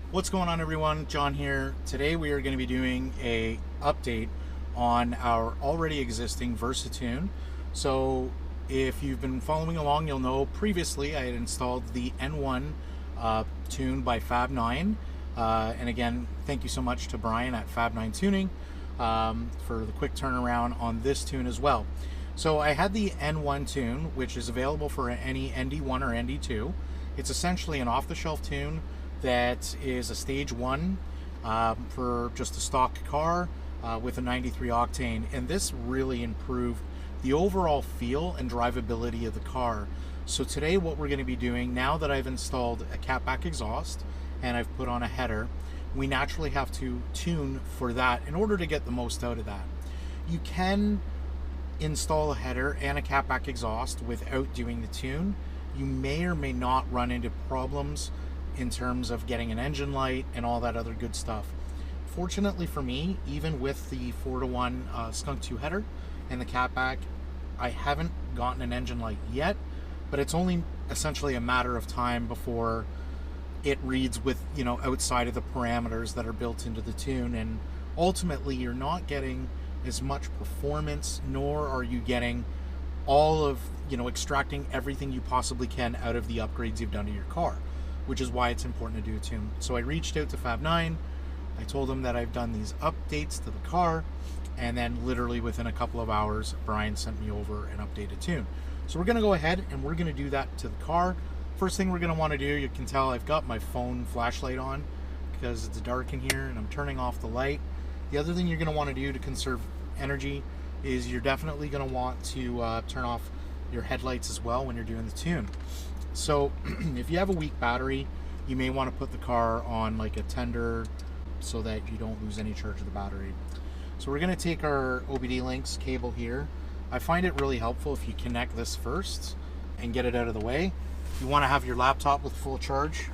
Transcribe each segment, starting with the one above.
What's going on, everyone? John here. Today we are going to be doing a update on our already existing Versatune. So if you've been following along, you'll know previously I had installed the N1 tune by Fab9. And again, thank you so much to Brian at Fab9Tuning for the quick turnaround on this tune as well. So I had the N1 tune, which is available for any ND1 or ND2. It's essentially an off-the-shelf tune that is a stage 1 for just a stock car with a 93 octane, and this really improved the overall feel and drivability of the car. So today what we're going to be doing, now that I've installed a catback exhaust and I've put on a header, we naturally have to tune for that in order to get the most out of that. You can install a header and a catback exhaust without doing the tune. You may or may not run into problems in terms of getting an engine light and all that other good stuff. Fortunately for me, even with the 4-to-1 Skunk 2 header and the catback, I haven't gotten an engine light yet, but it's only essentially a matter of time before it reads with, outside of the parameters that are built into the tune, and ultimately you're not getting as much performance, nor are you getting all of, extracting everything you possibly can out of the upgrades you've done to your car, which is why it's important to do a tune. So I reached out to Fab9. I told them that I've done these updates to the car, and then literally within a couple of hours, Brian sent me over an updated tune. So we're gonna go ahead and we're gonna do that to the car. First thing we're gonna wanna do, you can tell I've got my phone flashlight on because it's dark in here and I'm turning off the light. The other thing you're gonna wanna do to conserve energy is you're definitely gonna want to turn off your headlights as well when you're doing the tune. So if you have a weak battery, you may want to put the car on like a tender so that you don't lose any charge of the battery. So we're going to take our OBD links cable here. I find it really helpful if you connect this first and get it out of the way. You want to have your laptop with full charge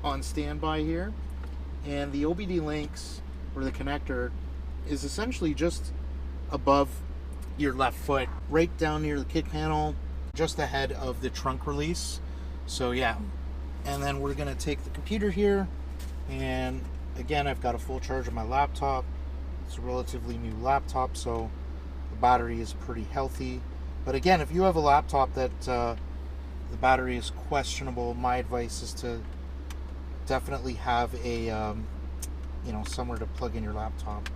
on standby here. And the OBD links, or the connector, is essentially just above your left foot, right down near the kick panel, just ahead of the trunk release. So yeah, and then we're gonna take the computer here, and again, I've got a full charge of my laptop. It's a relatively new laptop, so the battery is pretty healthy. But again, if you have a laptop that the battery is questionable, my advice is to definitely have a somewhere to plug in your laptop.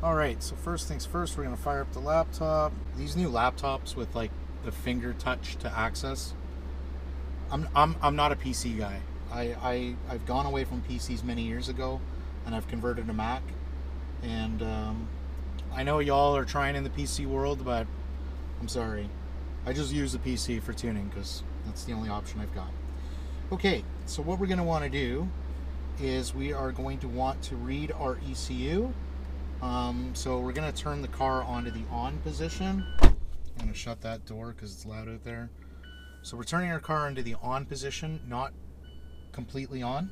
Alright, so first things first, we're going to fire up the laptop. These new laptops with like the finger touch to access, I'm not a PC guy. I've gone away from PCs many years ago, and I've converted to Mac. And I know y'all are trying in the PC world, but I'm sorry. I just use the PC for tuning because that's the only option I've got. Okay, so what we're going to want to do is we are going to want to read our ECU. So we're going to turn the car onto the on position. I'm going to shut that door because it's loud out there. So we're turning our car into the on position, not completely on.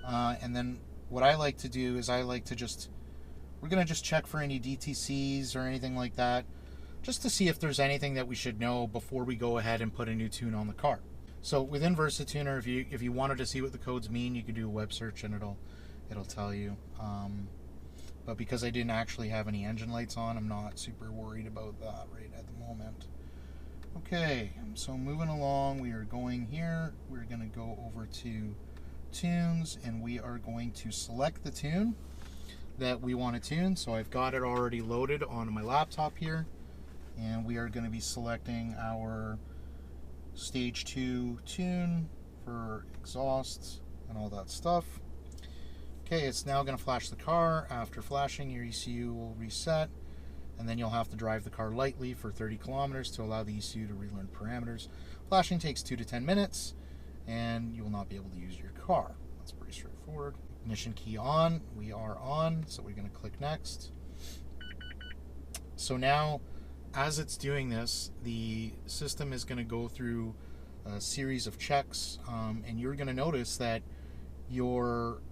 And then what I like to do is we're going to just check for any DTCs or anything like that, just to see if there's anything that we should know before we go ahead and put a new tune on the car. So within Versatuner, if you wanted to see what the codes mean, you could do a web search and it'll tell you. But because I didn't actually have any engine lights on, I'm not super worried about that right at the moment. Okay, so moving along, we are going here. We're going to go over to tunes, and we are going to select the tune that we want to tune. So I've got it already loaded on my laptop here, and we are going to be selecting our Stage 2 tune for exhausts and all that stuff. Okay, it's now going to flash the car. After flashing, your ECU will reset, and then you'll have to drive the car lightly for 30 kilometers to allow the ECU to relearn parameters. Flashing takes 2 to 10 minutes, and you will not be able to use your car. That's pretty straightforward. Ignition key on. We are on, so we're going to click next. So now, as it's doing this, the system is going to go through a series of checks, and you're going to notice that your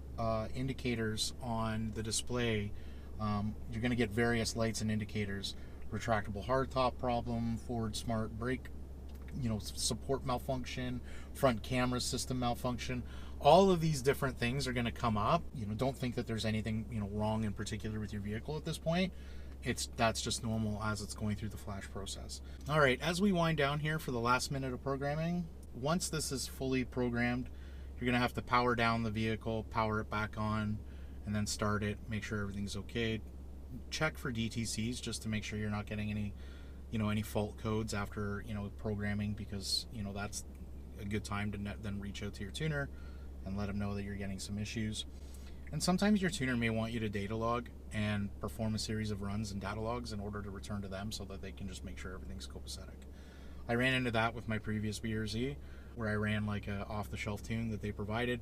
indicators on the display, you're going to get various lights and indicators. Retractable hardtop problem, forward smart brake support malfunction, front camera system malfunction. All of these different things are going to come up. Don't think that there's anything wrong in particular with your vehicle at this point. That's just normal as it's going through the flash process. All right, as we wind down here for the last minute of programming, once this is fully programmed, you're going to have to power down the vehicle, power it back on, and then start it, make sure everything's okay. Check for DTCs just to make sure you're not getting any fault codes after programming, because that's a good time to then reach out to your tuner and let them know that you're getting some issues. And sometimes your tuner may want you to data log and perform a series of runs and data logs in order to return to them so that they can just make sure everything's copacetic. I ran into that with my previous BRZ, where I ran like a off-the-shelf tune that they provided,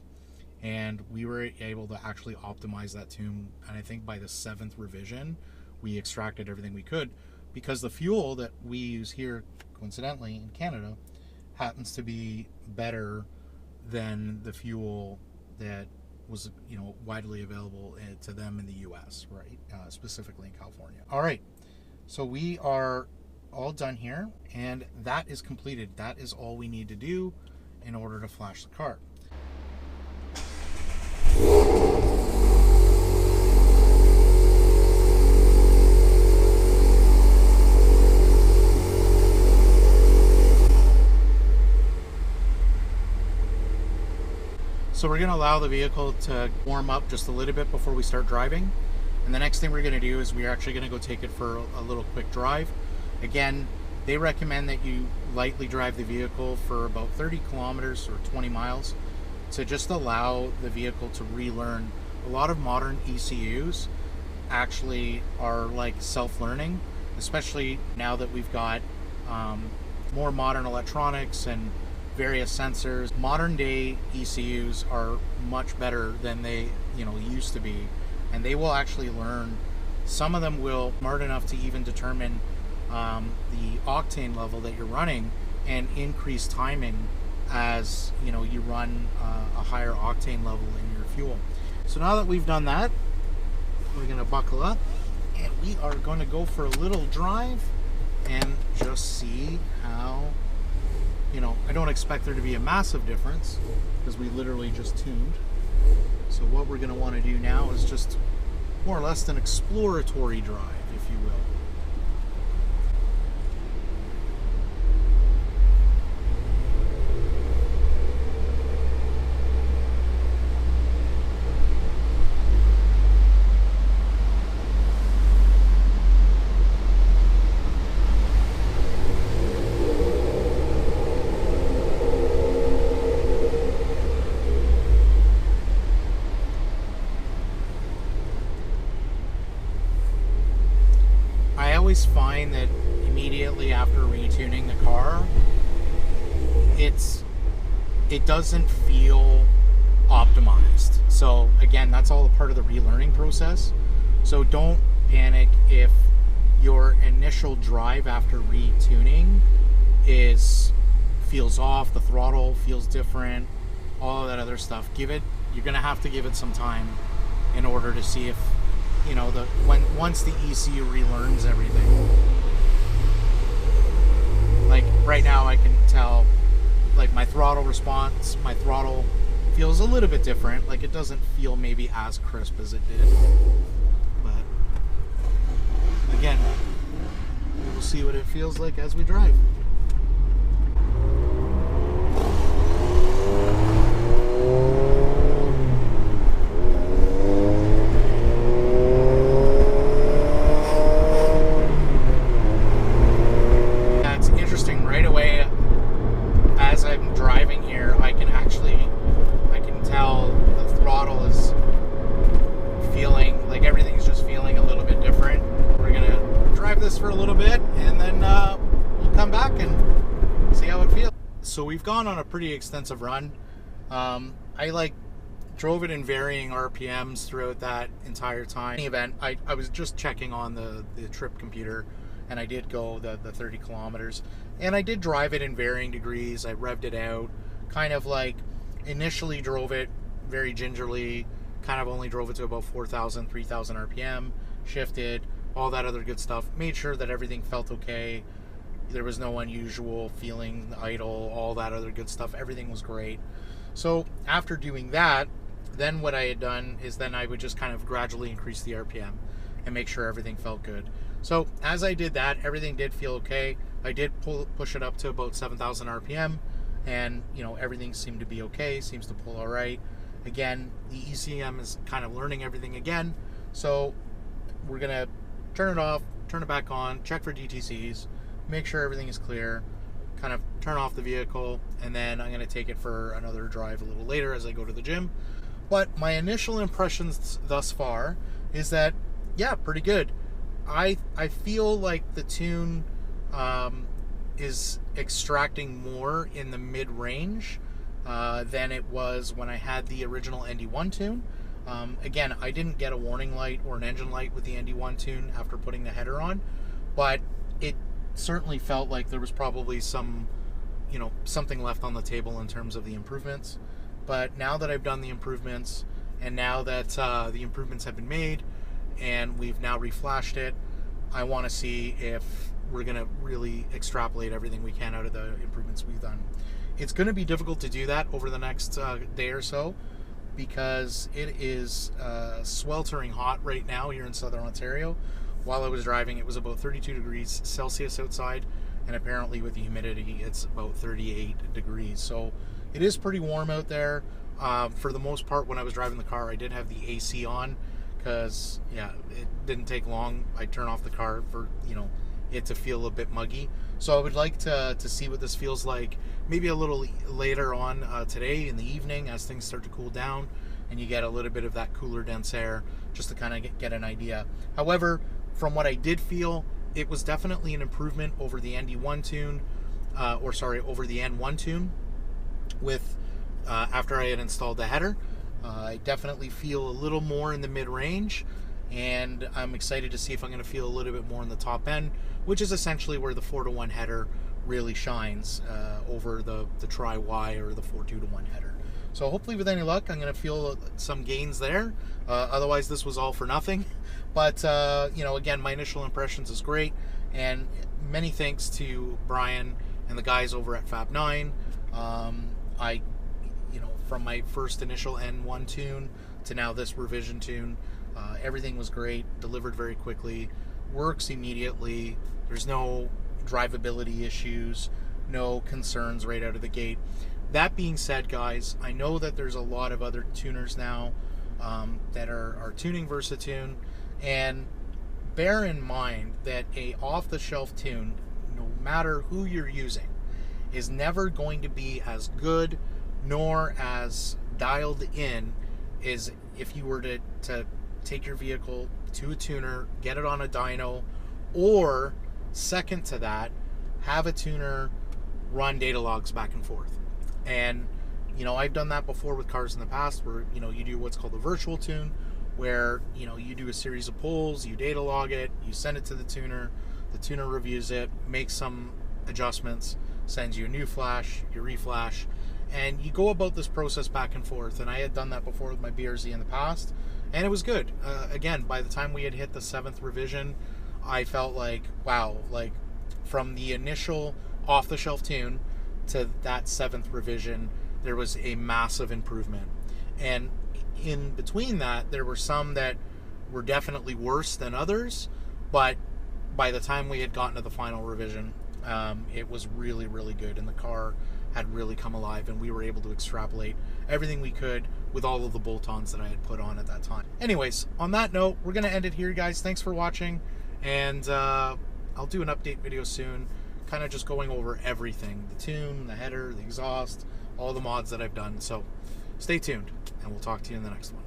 and we were able to actually optimize that tune. And I think by the 7th revision, we extracted everything we could, because the fuel that we use here, coincidentally in Canada, happens to be better than the fuel that was widely available to them in the US, right? Specifically in California. All right, so we are all done here, and that is completed. That is all we need to do in order to flash the car. So we're going to allow the vehicle to warm up just a little bit before we start driving. And the next thing we're going to do is we're actually going to go take it for a little quick drive. Again, they recommend that you lightly drive the vehicle for about 30 kilometers or 20 miles to just allow the vehicle to relearn. A lot of modern ECUs actually are like self-learning, especially now that we've got more modern electronics and various sensors. Modern day ECUs are much better than they used to be, and they will actually learn. Some of them will smart enough to even determine the octane level that you're running and increase timing as you run a higher octane level in your fuel. So now that we've done that, we're going to buckle up and we are going to go for a little drive and just see how, I don't expect there to be a massive difference because we literally just tuned. So what we're going to want to do now is just more or less an exploratory drive, if you will. I always find that immediately after retuning the car, it doesn't feel optimized. So again, that's all a part of the relearning process. So don't panic if your initial drive after retuning feels off, the throttle feels different, all of that other stuff. You're gonna have to give it some time in order to see if once the ECU relearns everything. Like right now I can tell, like my throttle response, my throttle feels a little bit different. Like it doesn't feel maybe as crisp as it did. But again, we'll see what it feels like as we drive. So we've gone on a pretty extensive run. I drove it in varying RPMs throughout that entire time. In the event, I was just checking on the trip computer, and I did go the 30 kilometers, and I did drive it in varying degrees. I revved it out, kind of like initially drove it very gingerly, kind of only drove it to about 4,000, 3,000 RPM, shifted, all that other good stuff, made sure that everything felt okay. There was no unusual feeling, idle, all that other good stuff. Everything was great. So after doing that, then what I had done is then I would just kind of gradually increase the RPM and make sure everything felt good. So as I did that, everything did feel okay. I did push it up to about 7,000 RPM, and you know, everything seemed to be okay, seems to pull all right. Again, the ECM is kind of learning everything again, so we're gonna turn it off, turn it back on, check for DTCs, make sure everything is clear, kind of turn off the vehicle, and then I'm gonna take it for another drive a little later as I go to the gym. But my initial impressions thus far is that, yeah, pretty good. I feel like the tune is extracting more in the mid-range than it was when I had the original ND1 tune. Again, I didn't get a warning light or an engine light with the ND1 tune after putting the header on, but it certainly felt like there was probably some, you know, something left on the table in terms of the improvements. But now that I've done the improvements, and now that the improvements have been made, and we've now reflashed it, I want to see if we're going to really extrapolate everything we can out of the improvements we've done. It's going to be difficult to do that over the next day or so, because it is sweltering hot right now here in Southern Ontario. While I was driving, it was about 32 degrees Celsius outside, and apparently with the humidity, it's about 38 degrees. So it is pretty warm out there. For the most part, when I was driving the car, I did have the AC on, because, yeah, it didn't take long. I turn off the car for, you know, it to feel a bit muggy. So I would like to see what this feels like maybe a little later on today in the evening, as things start to cool down and you get a little bit of that cooler, dense air, just to kind of get an idea. However, from what I did feel, it was definitely an improvement over the ND1 tune, over the N1 tune with after I had installed the header. I definitely feel a little more in the mid-range, and I'm excited to see if I'm going to feel a little bit more in the top end, which is essentially where the 4-to-1 header really shines over the Tri-Y or the 4.2-to-1 header. So hopefully with any luck, I'm going to feel some gains there. Otherwise, this was all for nothing. But, you know, again, my initial impressions is great, and many thanks to Brian and the guys over at Fab9. You know, from my first initial N1 tune to now this revision tune, everything was great, delivered very quickly, works immediately. There's no drivability issues, no concerns right out of the gate. That being said, guys, I know that there's a lot of other tuners now that are tuning Versatune, and bear in mind that a off-the-shelf tune, no matter who you're using, is never going to be as good nor as dialed in as if you were to take your vehicle to a tuner, get it on a dyno, or second to that, have a tuner run data logs back and forth. And you know, I've done that before with cars in the past, where, you know, you do what's called a virtual tune, where, you know, you do a series of polls, you data log it, you send it to the tuner reviews it, makes some adjustments, sends you a new flash, you reflash, and you go about this process back and forth. And I had done that before with my BRZ in the past, and it was good. Again, by the time we had hit the 7th revision, I felt like, wow, like from the initial off-the-shelf tune to that 7th revision, there was a massive improvement. And in between that, there were some that were definitely worse than others, but by the time we had gotten to the final revision, it was really, really good, and the car had really come alive, and we were able to extrapolate everything we could with all of the bolt-ons that I had put on at that time. Anyways, on that note, we're going to end it here, guys. Thanks for watching, and I'll do an update video soon, kind of just going over everything, the tune, the header, the exhaust, all the mods that I've done. So stay tuned, and we'll talk to you in the next one.